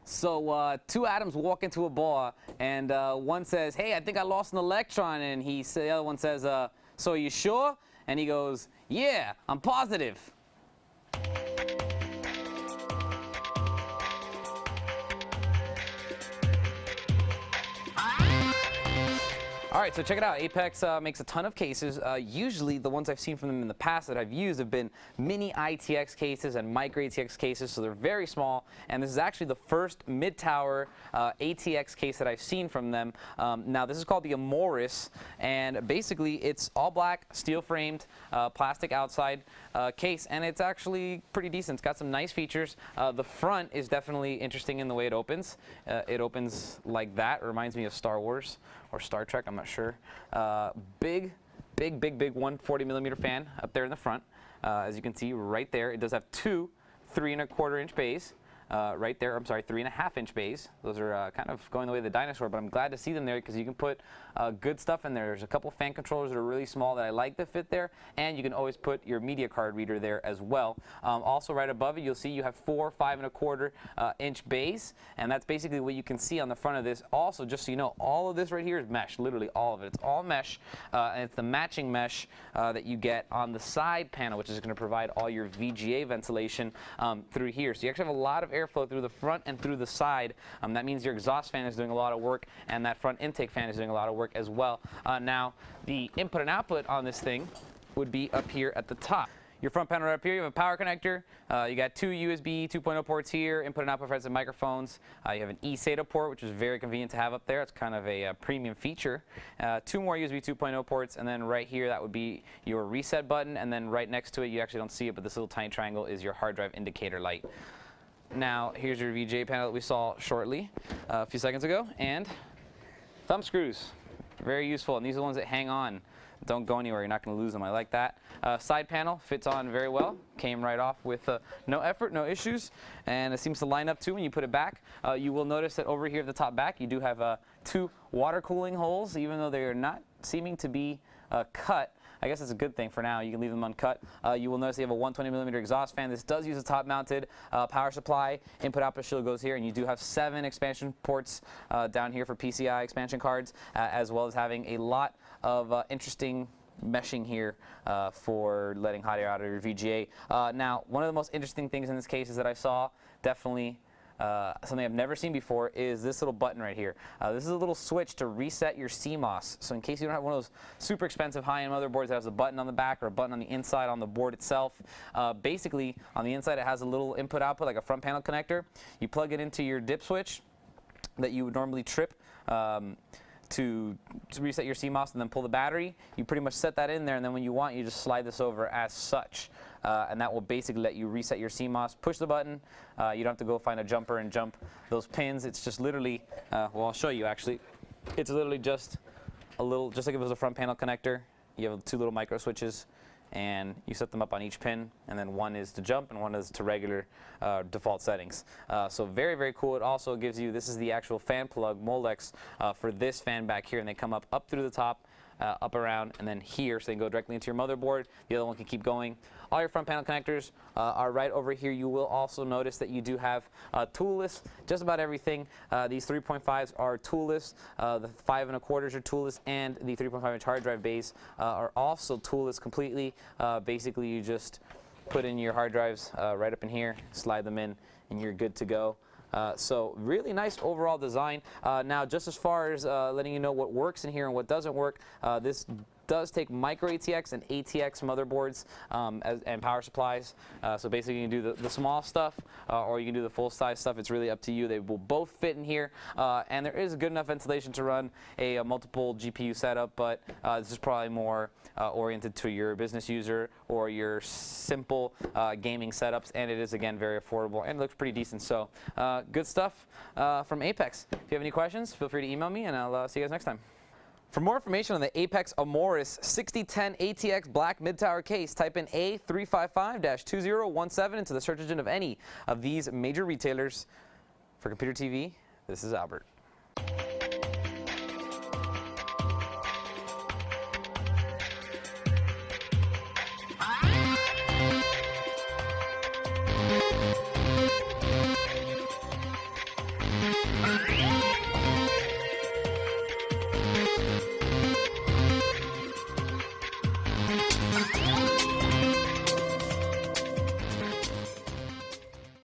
So two atoms walk into a bar, and one says, "Hey, I think I lost an electron," and the other one says, "So are you sure?" And he goes, "Yeah, I'm positive." All right, so check it out. Apex makes a ton of cases. Usually the ones I've seen from them in the past that I've used have been mini ITX cases and micro ATX cases, so they're very small. And this is actually the first mid-tower ATX case that I've seen from them. Now this is called the Amoris, and basically it's all black, steel framed, plastic outside case, and it's actually pretty decent. It's got some nice features. The front is definitely interesting in the way it opens. It opens like that. It reminds me of Star Wars or Star Trek, I'm not sure. Big 140mm fan up there in the front. As you can see right there, it does have two 3¼ inch bays. Right there, I'm sorry, 3½ inch bays. Those are kind of going the way of the dinosaur, but I'm glad to see them there because you can put good stuff in there. There's a couple fan controllers that are really small that I like that fit there, and you can always put your media card reader there as well. Also right above it, you'll see you have four 5¼ inch bays, and that's basically what you can see on the front of this. Also, just so you know, all of this right here is mesh, literally all of it. It's all mesh, and it's the matching mesh that you get on the side panel, which is going to provide all your VGA ventilation through here. So you actually have a lot of airflow through the front and through the side. That means your exhaust fan is doing a lot of work, and that front intake fan is doing a lot of work as well. Now, the input and output on this thing would be up here at the top. Your front panel right up here, you have a power connector. You got two USB 2.0 ports here, input and output for some microphones. You have an eSATA port, which is very convenient to have up there. It's kind of a premium feature. Two more USB 2.0 ports, and then right here, that would be your reset button. And then right next to it, you actually don't see it, but this little tiny triangle is your hard drive indicator light. Now, here's your VGA panel that we saw shortly, a few seconds ago, and thumb screws. Very useful, and these are the ones that hang on. Don't go anywhere, you're not going to lose them. I like that. Side panel fits on very well. Came right off with no effort, no issues, and it seems to line up too when you put it back. You will notice that over here at the top back, you do have two water cooling holes, even though they are not seeming to be cut. I guess it's a good thing for now. You can leave them uncut. You will notice they have a 120mm exhaust fan. This does use a top-mounted power supply. Input-output shield goes here, and you do have 7 expansion ports down here for PCI expansion cards, as well as having a lot of interesting meshing here for letting hot air out of your VGA. Now, one of the most interesting things in this case is that I saw definitely something I've never seen before is this little button right here. This is a little switch to reset your CMOS. So in case you don't have one of those super expensive high-end motherboards that has a button on the back or a button on the inside on the board itself, basically on the inside it has a little input-output like a front panel connector. You plug it into your dip switch that you would normally trip to reset your CMOS and then pull the battery. You pretty much set that in there, and then when you want, you just slide this over as such. And that will basically let you reset your CMOS. Push the button. You don't have to go find a jumper and jump those pins. It's just literally, well, I'll show you actually. It's literally just a little, just like if it was a front panel connector. You have 2 little micro switches, and you set them up on each pin, and then one is to jump and one is to regular default settings. So very, very cool. It also gives you, this is the actual fan plug, Molex, for this fan back here, and they come up through the top, up around, and then here, so they can go directly into your motherboard. The other one can keep going. All your front panel connectors are right over here. You will also notice that you do have toolless, just about everything. These 3.5s are toolless. The 5¼ are toolless, and the 3.5-inch hard drive bays are also toolless completely. Basically, you just put in your hard drives right up in here, slide them in, and you're good to go. So really nice overall design. Now, just as far as letting you know what works in here and what doesn't work, this does take micro ATX and ATX motherboards and power supplies. So basically you can do the small stuff or you can do the full size stuff. It's really up to you. They will both fit in here, and there is good enough ventilation to run a multiple GPU setup, but this is probably more oriented to your business user or your simple gaming setups, and it is again very affordable and looks pretty decent. So good stuff from Apex. If you have any questions, feel free to email me, and I'll see you guys next time. For more information on the Apex Amoris 6010 ATX Black Mid-Tower case, type in A355-2017 into the search engine of any of these major retailers. For Computer TV, this is Albert. Bye.